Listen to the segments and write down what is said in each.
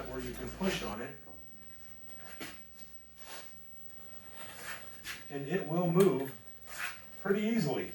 where you can push on it, and it will move pretty easily.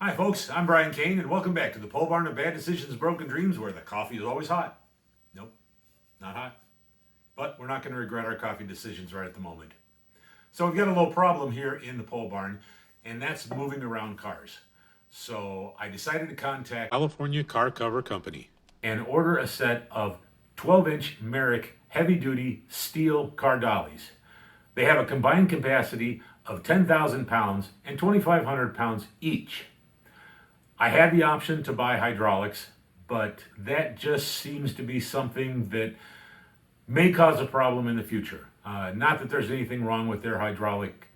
Hi folks, I'm Brian Kane and welcome back to the pole barn of bad decisions, broken dreams, where the coffee is always hot. Nope, not hot. But we're not going to regret our coffee decisions right at the moment. So we've got a little problem here in the pole barn, and that's moving around cars. So I decided to contact California Car Cover Company and order a set of 12-inch Merrick heavy-duty steel car dollies. They have a combined capacity of 10,000 pounds and 2,500 pounds each. I had the option to buy hydraulics, but that just seems to be something that may cause a problem in the future. Not that there's anything wrong with their hydraulic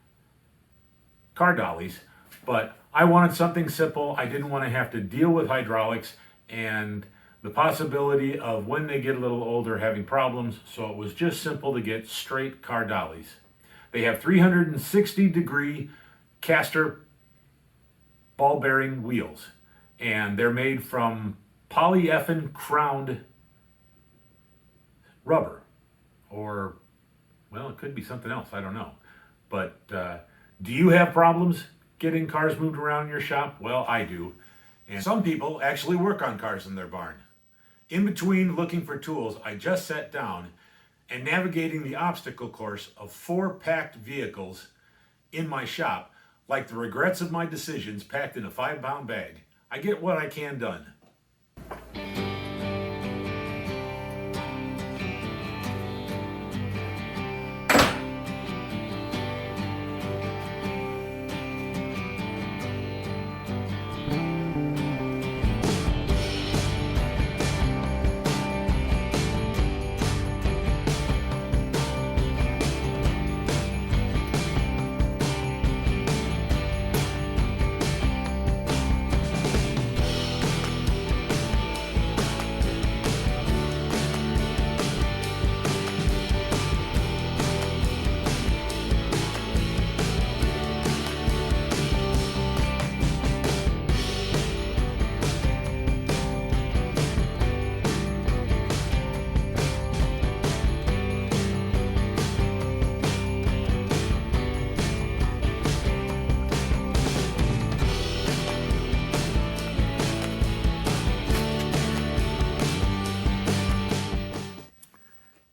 car dollies, but I wanted something simple. I didn't want to have to deal with hydraulics and the possibility of when they get a little older having problems, so it was just simple to get straight car dollies. They have 360-degree caster ball bearing wheels, and they're made from polyethylene crowned rubber, or well, it could be something else, I don't know. But do you have problems getting cars moved around in your shop? Well, I do, and some people actually work on cars in their barn. In between looking for tools, I just sat down and navigating the obstacle course of 4 packed vehicles in my shop, like the regrets of my decisions packed in a 5-pound bag. I get what I can done.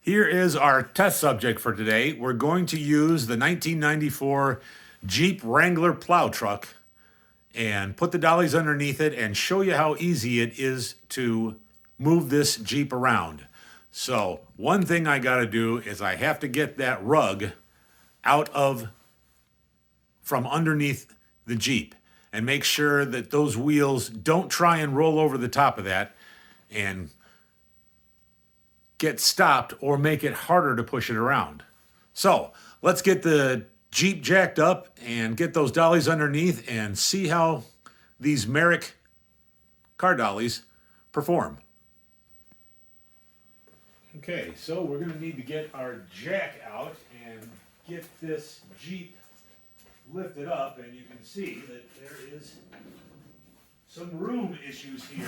Here is our test subject for today. We're going to use the 1994 Jeep Wrangler plow truck and put the dollies underneath it and show you how easy it is to move this Jeep around. So one thing I got to do is I have to get that rug out from underneath the Jeep and make sure that those wheels don't try and roll over the top of that and get stopped or make it harder to push it around. So let's get the Jeep jacked up and get those dollies underneath and see how these Merrick car dollies perform. Okay, so we're going to need to get our jack out and get this Jeep lifted up, and you can see that there is some room issues here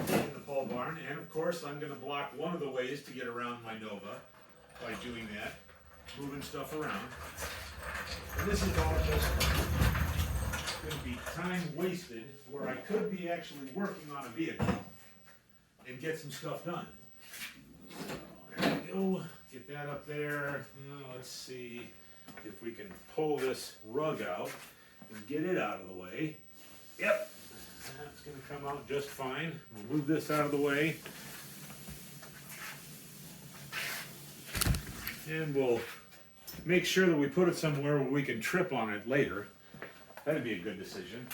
in the pole barn, and of course I'm going to block one of the ways to get around my Nova by doing that, moving stuff around. And this is all just going to be time wasted where I could be actually working on a vehicle and get some stuff done. There we go. Get that up there. Now let's see if we can pull this rug out and get it out of the way. Yep, that's going to come out just fine. We'll move this out of the way. And we'll make sure that we put it somewhere where we can trip on it later. That'd be a good decision.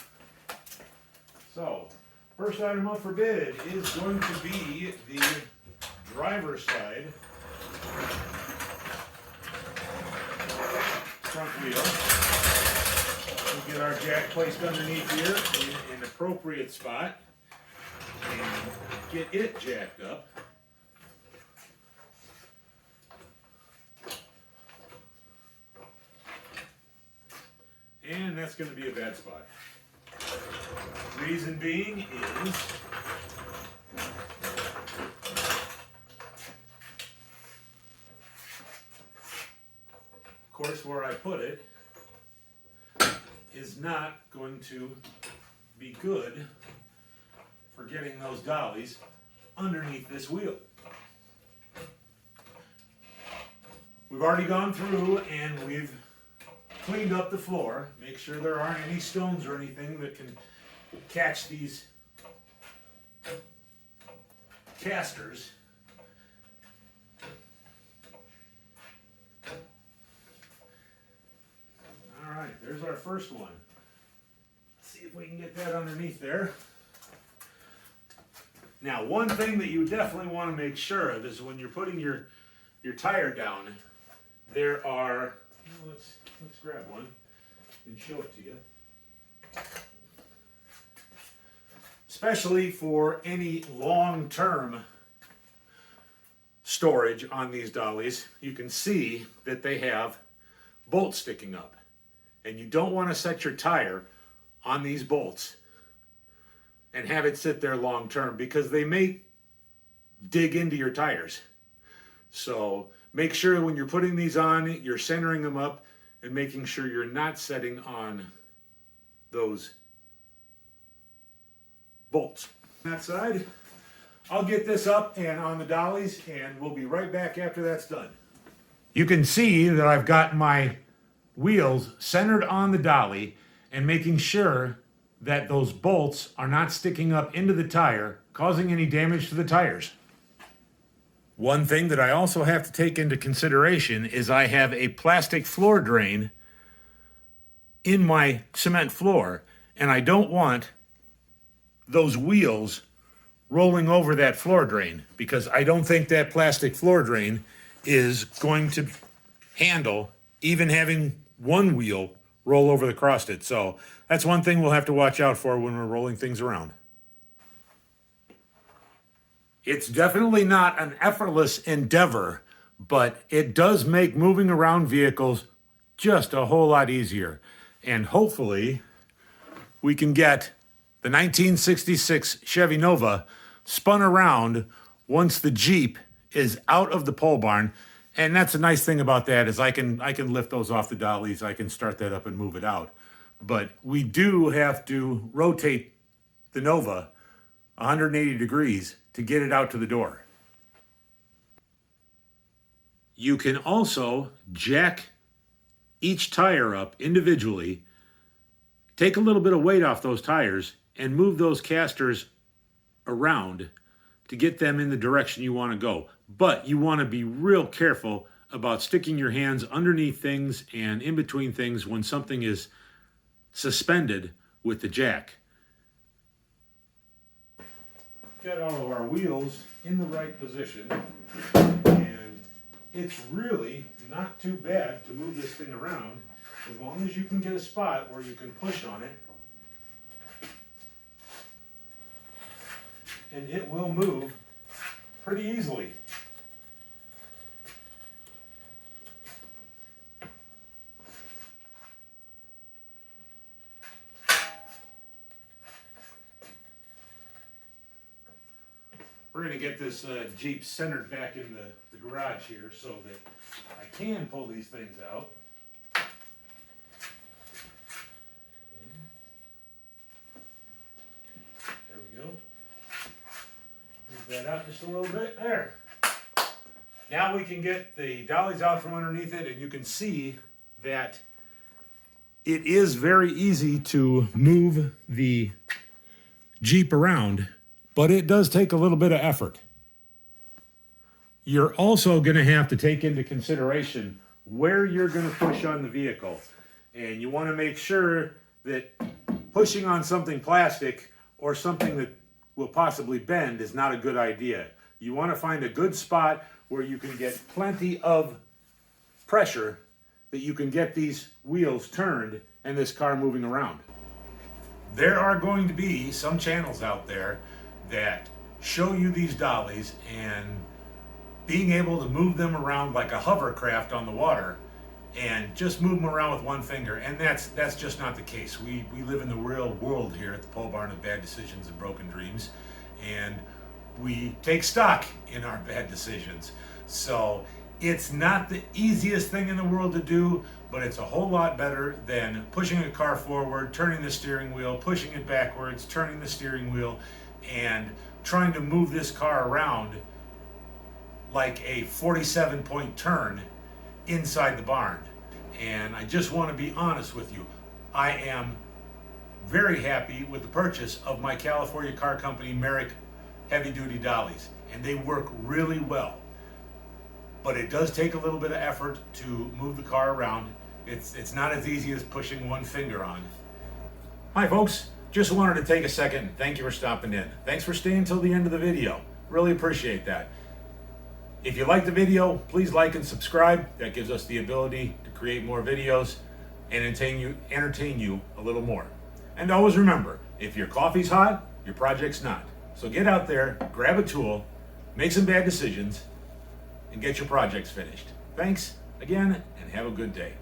So, first item up for bid is going to be the driver's side front wheel. We'll get our jack placed underneath here in an appropriate spot and get it jacked up. And that's going to be a bad spot. Reason being is of course where I put it is not going to be good for getting those dollies underneath this wheel. We've already gone through and we've cleaned up the floor. Make sure there aren't any stones or anything that can catch these casters. All right, there's our first one. Let's see if we can get that underneath there. Now, one thing that you definitely want to make sure of is when you're putting your tire down, there are, let's grab one and show it to you. Especially for any long-term storage on these dollies, you can see that they have bolts sticking up. And you don't want to set your tire on these bolts and have it sit there long-term because they may dig into your tires. So make sure when you're putting these on, you're centering them up and making sure you're not setting on those bolts. On that side, I'll get this up and on the dollies, and we'll be right back after that's done. You can see that I've got my wheels centered on the dolly and making sure that those bolts are not sticking up into the tire, causing any damage to the tires. One thing that I also have to take into consideration is I have a plastic floor drain in my cement floor, and I don't want those wheels rolling over that floor drain because I don't think that plastic floor drain is going to handle even having one wheel roll over across it. So that's one thing we'll have to watch out for when we're rolling things around. It's definitely not an effortless endeavor, but it does make moving around vehicles just a whole lot easier. And hopefully we can get the 1966 Chevy Nova spun around once the Jeep is out of the pole barn. And that's a nice thing about that is I can lift those off the dollies. I can start that up and move it out. But we do have to rotate the Nova 180 degrees to get it out to the door. You can also jack each tire up individually, take a little bit of weight off those tires, and move those casters around to get them in the direction you want to go. But you want to be real careful about sticking your hands underneath things and in between things when something is suspended with the jack. Got all of our wheels in the right position, and it's really not too bad to move this thing around as long as you can get a spot where you can push on it and it will move pretty easily. We're going to get this Jeep centered back in the garage here so that I can pull these things out. There we go. Move that out just a little bit. There. Now we can get the dollies out from underneath it, and you can see that it is very easy to move the Jeep around, but it does take a little bit of effort. You're also going to have to take into consideration where you're going to push on the vehicle. And you want to make sure that pushing on something plastic or something that will possibly bend is not a good idea. You want to find a good spot where you can get plenty of pressure that you can get these wheels turned and this car moving around. There are going to be some channels out there that show you these dollies and being able to move them around like a hovercraft on the water and just move them around with one finger, and that's just not the case. We live in the real world here at the pole barn of bad decisions and broken dreams, and we take stock in our bad decisions. So it's not the easiest thing in the world to do, but it's a whole lot better than pushing a car forward, turning the steering wheel, pushing it backwards, turning the steering wheel, and trying to move this car around like a 47-point turn inside the barn. And I just want to be honest with you. I am very happy with the purchase of my California car company Merrick heavy-duty dollies, and they work really well. But it does take a little bit of effort to move the car around. It's not as easy as pushing one finger on. Hi folks, just wanted to take a second and thank you for stopping in. Thanks for staying till the end of the video. Really appreciate that. If you like the video, please like and subscribe. That gives us the ability to create more videos and entertain you a little more. And always remember, if your coffee's hot, your project's not. So get out there, grab a tool, make some bad decisions, and get your projects finished. Thanks again, and have a good day.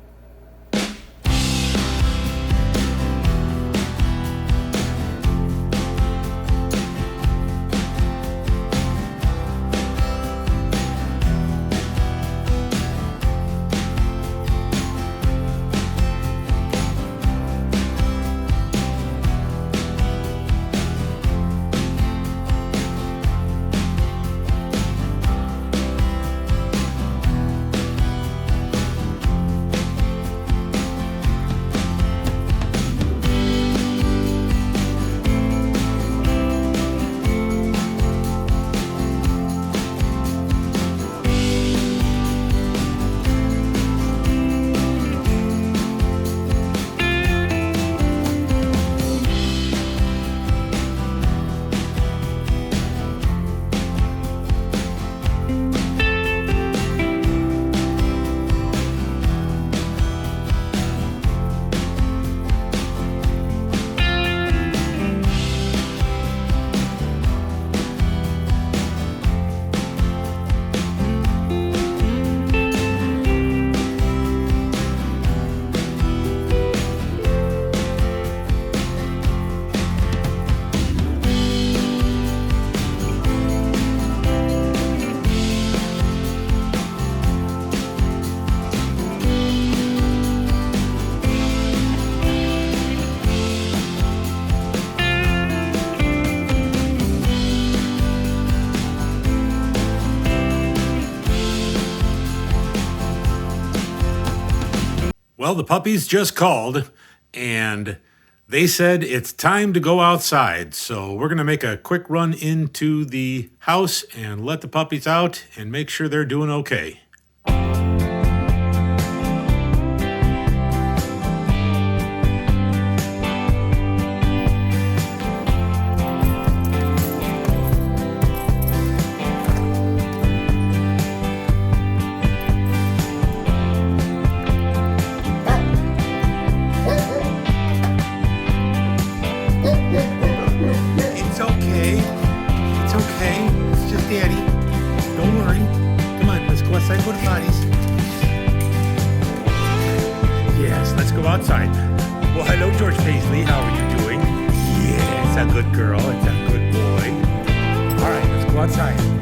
Well, the puppies just called, and they said it's time to go outside. So we're going to make a quick run into the house and let the puppies out and make sure they're doing okay. It's okay. It's just Daddy. go outside. Well, hello, George Paisley. How are you doing? Yes, a good girl. It's a good boy. All right, let's go outside.